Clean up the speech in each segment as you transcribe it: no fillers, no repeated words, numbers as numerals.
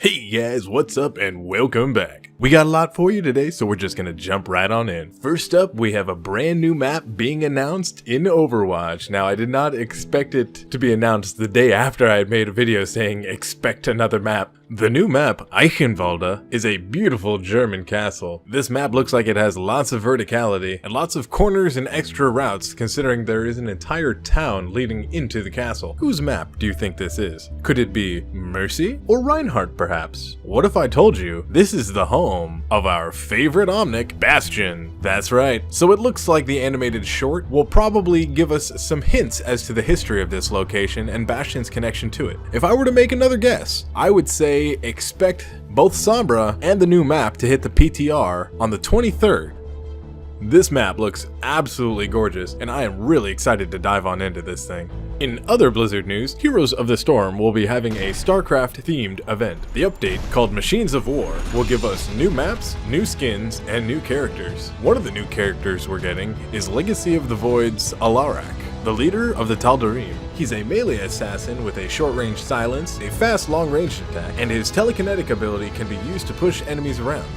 Hey guys, what's up and welcome back. We got a lot for you today, so we're just gonna jump right on in. First up, we have a brand new map being announced in Overwatch. Now, I did not expect it to be announced the day after I had made a video saying expect another map. The new map, Eichenwalde, is a beautiful German castle. This map looks like it has lots of verticality and lots of corners and extra routes, considering there is an entire town leading into the castle. Whose map do you think this is? Could it be Mercy or Reinhardt perhaps? What if I told you this is the home of our favorite Omnic, Bastion? That's right. So it looks like the animated short will probably give us some hints as to the history of this location and Bastion's connection to it. If I were to make another guess, I would say expect both Sombra and the new map to hit the PTR on the 23rd. This map looks absolutely gorgeous, and I am really excited to dive on into this thing. In other Blizzard news, Heroes of the Storm will be having a StarCraft-themed event. The update, called Machines of War, will give us new maps, new skins, and new characters. One of the new characters we're getting is Legacy of the Void's Alarak, the leader of the Tal'Darim. He's a melee assassin with a short-range silence, a fast long-range attack, and his telekinetic ability can be used to push enemies around.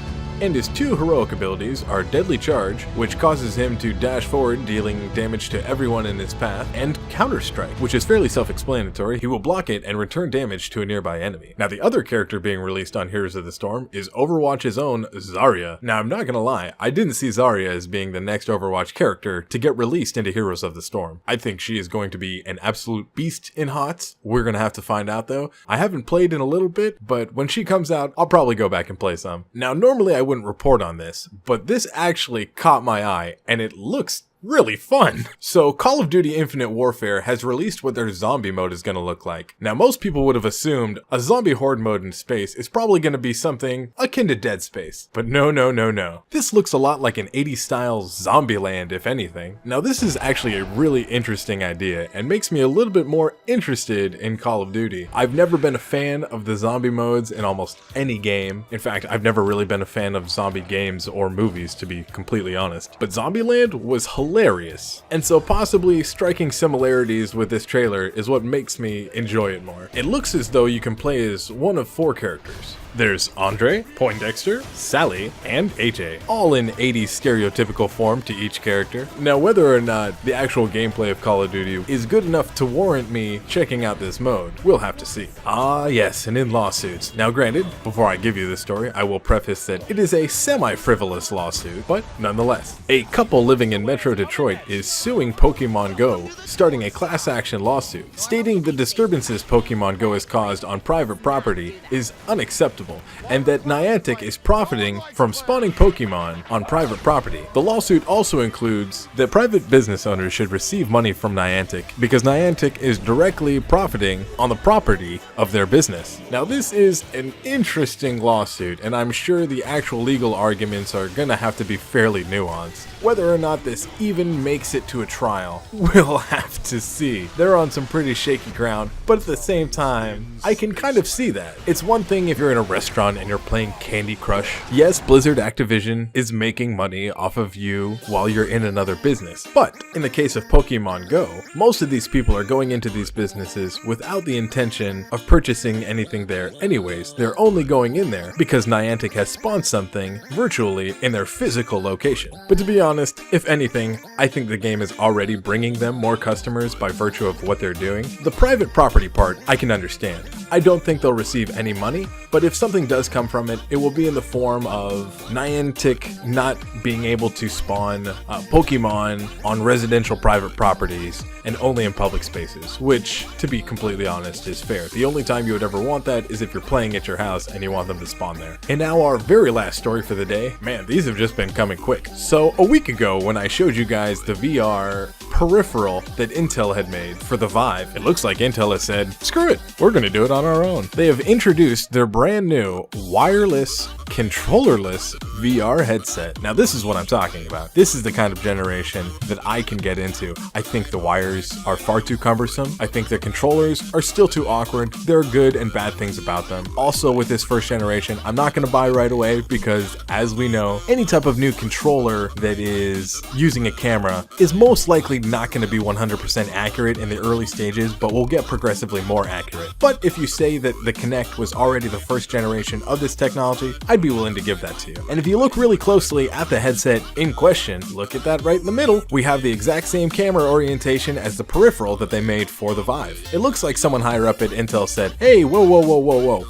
And his two heroic abilities are Deadly Charge, which causes him to dash forward, dealing damage to everyone in his path, and Counter Strike, which is fairly self-explanatory. He will block it and return damage to a nearby enemy. Now, the other character being released on Heroes of the Storm is Overwatch's own Zarya. Now, I'm not gonna lie, I didn't see Zarya as being the next Overwatch character to get released into Heroes of the Storm. I think she is going to be an absolute beast in HOTS. We're gonna have to find out though. I haven't played in a little bit, but when she comes out, I'll probably go back and play some. Now, normally I wouldn't report on this, but this actually caught my eye and it looks really fun. So Call of Duty Infinite Warfare has released what their zombie mode is going to look like. Now, most people would have assumed a zombie horde mode in space is probably going to be something akin to Dead Space, but no. This looks a lot like an 80s style Zombieland, if anything. Now, this is actually a really interesting idea and makes me a little bit more interested in Call of Duty. I've never been a fan of the zombie modes in almost any game. In fact, I've never really been a fan of zombie games or movies, to be completely honest. But Zombieland was hilarious, and so possibly striking similarities with this trailer is what makes me enjoy it more. It looks as though you can play as one of 4 characters. There's Andre, Poindexter, Sally, and AJ, all in 80s stereotypical form to each character. Now, whether or not the actual gameplay of Call of Duty is good enough to warrant me checking out this mode, we'll have to see. Ah yes, and in lawsuits. Now granted, before I give you this story, I will preface that it is a semi-frivolous lawsuit, but nonetheless. A couple living in Metro Detroit is suing Pokemon Go, starting a class action lawsuit, stating the disturbances Pokemon Go has caused on private property is unacceptable, and that Niantic is profiting from spawning Pokemon on private property. The lawsuit also includes that private business owners should receive money from Niantic because Niantic is directly profiting on the property of their business. Now, this is an interesting lawsuit, and I'm sure the actual legal arguments are gonna have to be fairly nuanced. Whether or not this even makes it to a trial, we'll have to see. They're on some pretty shaky ground, but at the same time, I can kind of see that. It's one thing if you're in a restaurant and you're playing Candy Crush. Yes, Blizzard Activision is making money off of you while you're in another business. But in the case of Pokemon Go, most of these people are going into these businesses without the intention of purchasing anything there anyways. They're only going in there because Niantic has spawned something virtually in their physical location. But to be honest, if anything, I think the game is already bringing them more customers by virtue of what they're doing. The private property part, I can understand. I don't think they'll receive any money, but if something does come from it, it will be in the form of Niantic not being able to spawn Pokemon on residential private properties and only in public spaces, which, to be completely honest, is fair. The only time you would ever want that is if you're playing at your house and you want them to spawn there. And now our very last story for the day. Man, these have just been coming quick. So a week ago when I showed you guys the VR peripheral that Intel had made for the Vive, it looks like Intel has said, screw it, we're gonna do it on our own. They have introduced their brand new wireless controllerless VR headset. Now this is what I'm talking about. This is the kind of generation that I can get into. I think the wires are far too cumbersome. I think the controllers are still too awkward. There are good and bad things about them. Also with this first generation, I'm not going to buy right away because as we know, any type of new controller that is using a camera is most likely not going to be 100% accurate in the early stages, but will get progressively more accurate. But if you say that the Kinect was already the first generation of this technology, I'd be willing to give that to you. And if you look really closely at the headset in question, look at that right in the middle, we have the exact same camera orientation as the peripheral that they made for the Vive. It looks like someone higher up at Intel said, hey, whoa,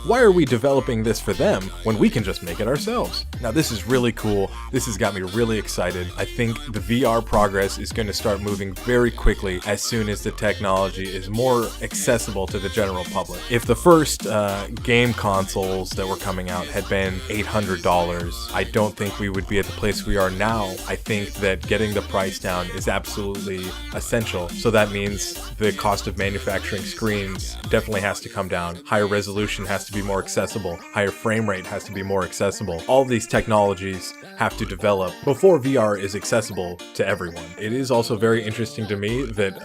why are we developing this for them when we can just make it ourselves? Now this is really cool. This has got me really excited. I think the VR progress is going to start moving very quickly as soon as the technology is more accessible to the general public. If the first game consoles that were coming out had been $800, I don't think we would be at the place we are now. I think that getting the price down is absolutely essential. So that means the cost of manufacturing screens definitely has to come down. Higher resolution has to be more accessible. Higher frame rate has to be more accessible. All these technologies have to develop before VR is accessible to everyone. It is also very interesting to me that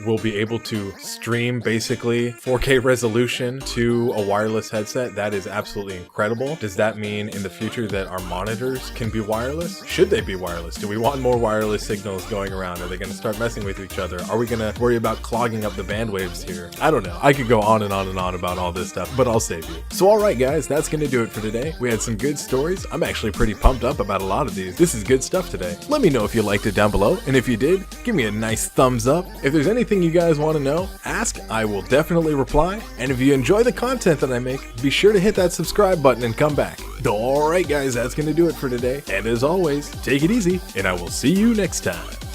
we'll be able to stream basically 4K resolution to a wireless headset. That is absolutely incredible. Does that mean in the future that our monitors can be wireless? Should they be wireless? Do we want more wireless signals going around? Are they going to start messing with each other? Are we going to worry about clogging up the band waves here? I don't know. I could go on and on and on about all this stuff, but I'll save you. So alright guys, that's going to do it for today. We had some good stories. I'm actually pretty pumped up about a lot of these. This is good stuff today. Let me know if you liked it down below, and if you did, give me a nice thumbs up. If there's anything you guys want to know, ask. I will definitely reply. And if you enjoy the content that I make, be sure to hit that subscribe button and come back. Alright guys, that's going to do it for today. And as always, take it easy, and I will see you next time.